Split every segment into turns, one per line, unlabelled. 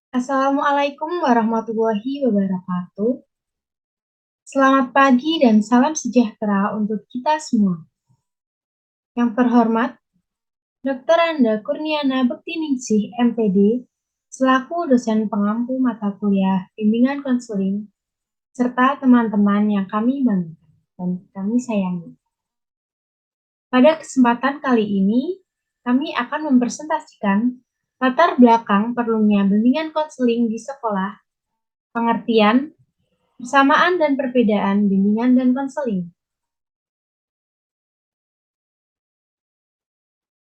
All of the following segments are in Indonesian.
Assalamualaikum warahmatullahi wabarakatuh. Selamat pagi dan salam sejahtera untuk kita semua. Yang terhormat, Dr. Anda Kurniana Bektiningsih, MPD, selaku dosen pengampu mata kuliah bimbingan konseling, serta teman-teman yang kami banggakan dan kami sayangi. Pada kesempatan kali ini, kami akan mempresentasikan latar belakang perlunya bimbingan konseling di sekolah, pengertian, persamaan dan perbedaan bimbingan dan konseling.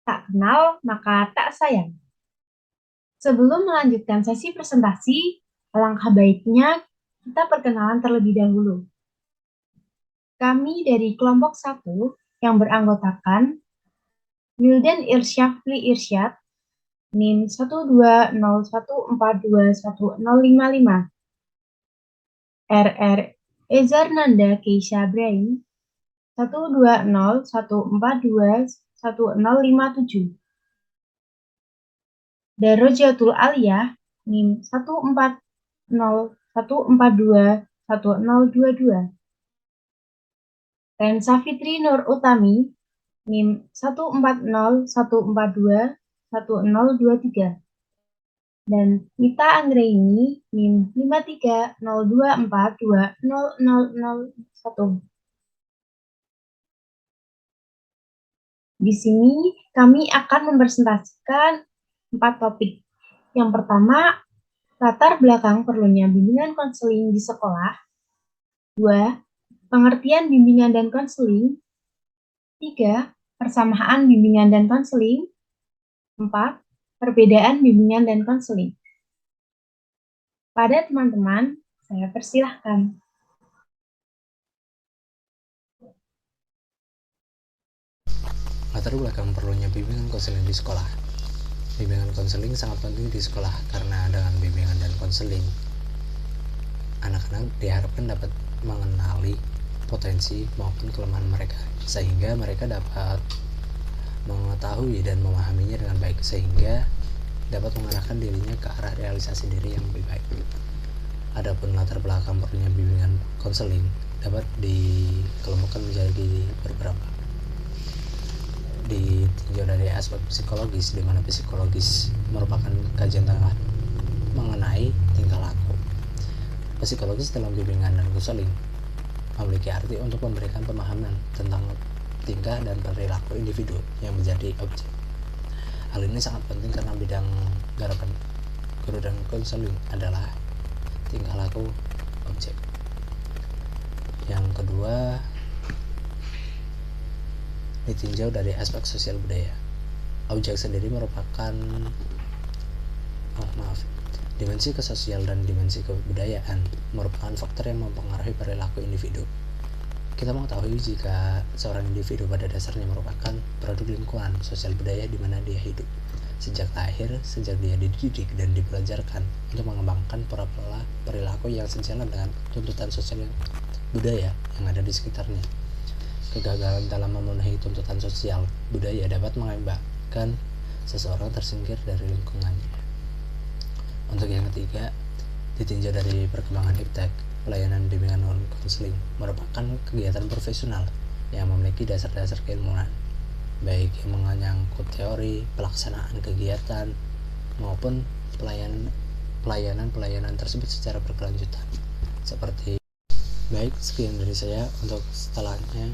Tak kenal, maka tak sayang. Sebelum melanjutkan sesi presentasi, alangkah baiknya kita perkenalan terlebih dahulu. Kami dari kelompok 1 yang beranggotakan Wildan Irsyafli Irsyad, NIM 12014210055, RR Ezarnanda Keisha Brahim 12014210057, Darojatul Aliyah NIM 14014210022, Rensa Fitri Nur Utami NIM 14014210023, dan Mita Anggraini NIM 5302420001. Di sini kami akan mempresentasikan 4 topik. Yang pertama, latar belakang perlunya bimbingan konseling di sekolah. 2. Pengertian bimbingan dan konseling. 3. Persamaan bimbingan dan konseling. 4. Perbedaan bimbingan dan konseling. Pada teman-teman, saya persilahkan.
Latar belakang perlunya bimbingan konseling di sekolah. Bimbingan konseling sangat penting di sekolah karena dengan bimbingan dan konseling, anak-anak diharapkan dapat mengenali potensi maupun kelemahan mereka, sehingga mereka dapat mengetahui dan memahaminya dengan baik, sehingga dapat mengarahkan dirinya ke arah realisasi diri yang lebih baik. Adapun latar belakang perlunya bimbingan konseling dapat dikelompokkan menjadi beberapa. Ditinjau dari aspek psikologis, di mana psikologis merupakan kajian mengenai tingkah laku. Psikologis dalam bimbingan dan konseling memiliki arti untuk memberikan pemahaman tentang tingkah dan perilaku individu yang menjadi objek. Hal ini sangat penting karena bidang garapan guru dan konseling adalah tingkah laku objek. Yang kedua, ditinjau dari aspek sosial budaya. Objek sendiri merupakan dimensi kesosial dan dimensi kebudayaan merupakan faktor yang mempengaruhi perilaku individu. Kita mengetahui jika seorang individu pada dasarnya merupakan produk lingkungan sosial budaya di mana dia hidup. Sejak lahir, sejak dia dididik dan dibelajarkan untuk mengembangkan pola-pola perilaku yang sejalan dengan tuntutan sosial budaya yang ada di sekitarnya. Kegagalan dalam memenuhi tuntutan sosial budaya dapat mengakibatkan seseorang tersingkir dari lingkungannya. Untuk yang ketiga, ditinjau dari perkembangan iptek. Pelayanan bimbingan non konseling merupakan kegiatan profesional yang memiliki dasar-dasar keilmuan, baik yang menyangkut teori, pelaksanaan kegiatan, maupun pelayanan tersebut secara berkelanjutan. Seperti baik, sekian dari saya. Untuk setelahnya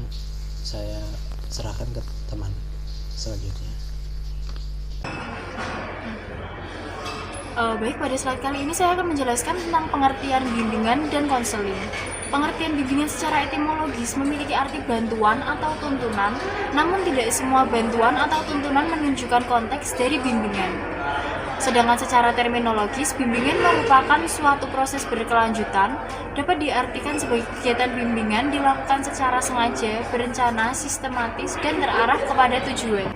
saya serahkan ke teman selanjutnya.
Baik, pada slide kali ini saya akan menjelaskan tentang pengertian bimbingan dan konseling. Pengertian bimbingan secara etimologis memiliki arti bantuan atau tuntunan, namun tidak semua bantuan atau tuntunan menunjukkan konteks dari bimbingan. Sedangkan secara terminologis, bimbingan merupakan suatu proses berkelanjutan, dapat diartikan sebagai kegiatan bimbingan dilakukan secara sengaja, berencana, sistematis, dan terarah kepada tujuan.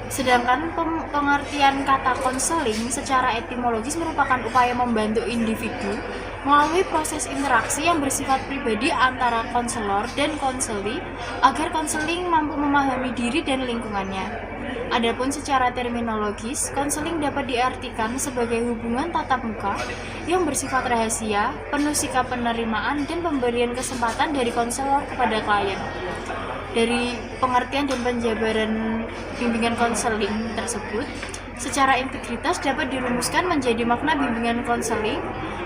Sedangkan pengertian kata konseling secara etimologis merupakan upaya membantu individu melalui proses interaksi yang bersifat pribadi antara konselor dan konseli agar konseling mampu memahami diri dan lingkungannya. Adapun secara terminologis, konseling dapat diartikan sebagai hubungan tatap muka yang bersifat rahasia, penuh sikap penerimaan dan pemberian kesempatan dari konselor kepada klien. Dari pengertian dan penjabaran bimbingan konseling tersebut, secara integritas dapat dirumuskan menjadi makna bimbingan konseling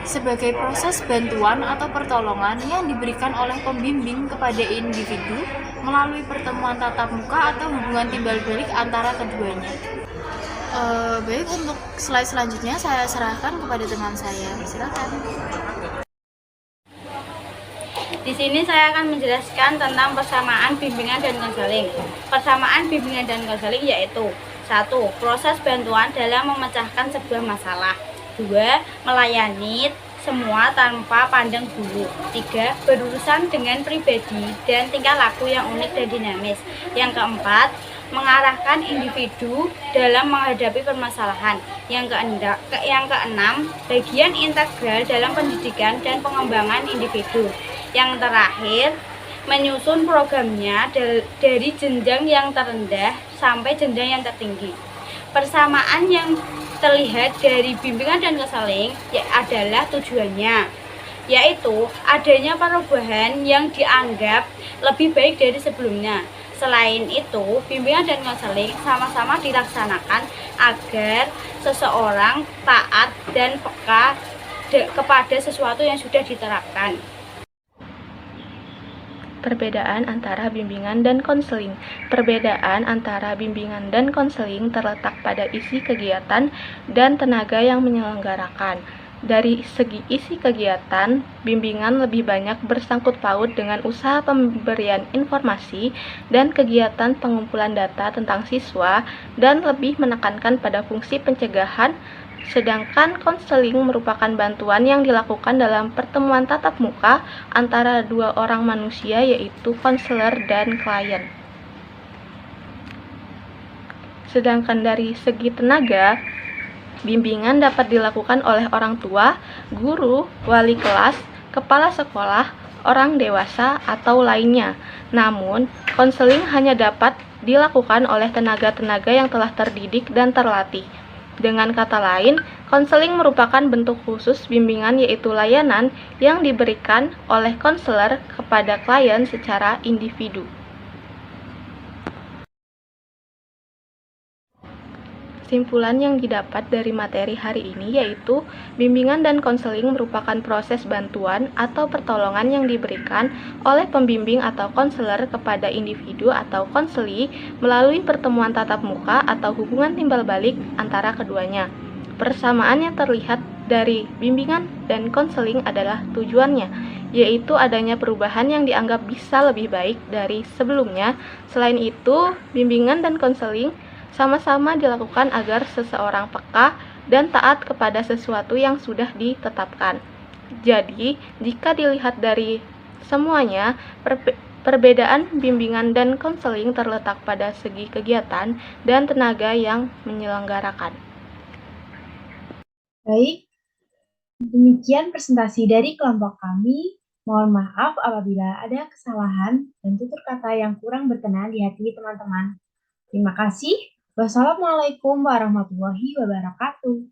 sebagai proses bantuan atau pertolongan yang diberikan oleh pembimbing kepada individu melalui pertemuan tatap muka atau hubungan timbal balik antara keduanya. Baik, untuk slide selanjutnya saya serahkan kepada teman saya. Silakan.
Di sini saya akan menjelaskan tentang persamaan bimbingan dan konseling. Persamaan bimbingan dan konseling yaitu 1. Proses bantuan dalam memecahkan sebuah masalah. 2. Melayani semua tanpa pandang bulu. 3. Berurusan dengan pribadi dan tingkah laku yang unik dan dinamis. Yang keempat, mengarahkan individu dalam menghadapi permasalahan. Yang keenam, bagian integral dalam pendidikan dan pengembangan individu. Yang terakhir, menyusun programnya dari jenjang yang terendah sampai jenjang yang tertinggi. Persamaan yang terlihat dari bimbingan dan konseling adalah tujuannya, yaitu adanya perubahan yang dianggap lebih baik dari sebelumnya. Selain itu, bimbingan dan konseling sama-sama dilaksanakan agar seseorang taat dan peka kepada sesuatu yang sudah diterapkan.
Perbedaan antara bimbingan dan konseling. Perbedaan antara bimbingan dan konseling terletak pada isi kegiatan dan tenaga yang menyelenggarakan. Dari segi isi kegiatan, bimbingan lebih banyak bersangkut paut dengan usaha pemberian informasi dan kegiatan pengumpulan data tentang siswa dan lebih menekankan pada fungsi pencegahan. Sedangkan konseling merupakan bantuan yang dilakukan dalam pertemuan tatap muka antara dua orang manusia, yaitu konselor dan klien. Sedangkan dari segi tenaga, bimbingan dapat dilakukan oleh orang tua, guru, wali kelas, kepala sekolah, orang dewasa, atau lainnya. Namun, konseling hanya dapat dilakukan oleh tenaga-tenaga yang telah terdidik dan terlatih. Dengan kata lain, konseling merupakan bentuk khusus bimbingan, yaitu layanan yang diberikan oleh konselor kepada klien secara individu. Kesimpulan yang didapat dari materi hari ini yaitu bimbingan dan konseling merupakan proses bantuan atau pertolongan yang diberikan oleh pembimbing atau konselor kepada individu atau konseli melalui pertemuan tatap muka atau hubungan timbal balik antara keduanya. Persamaan yang terlihat dari bimbingan dan konseling adalah tujuannya, yaitu adanya perubahan yang dianggap bisa lebih baik dari sebelumnya. Selain itu, bimbingan dan konseling sama-sama dilakukan agar seseorang peka dan taat kepada sesuatu yang sudah ditetapkan. Jadi, jika dilihat dari semuanya, perbedaan bimbingan dan konseling terletak pada segi kegiatan dan tenaga yang menyelenggarakan.
Baik, demikian presentasi dari kelompok kami. Mohon maaf apabila ada kesalahan dan tutur kata yang kurang berkenan di hati teman-teman. Terima kasih. Wassalamualaikum warahmatullahi wabarakatuh.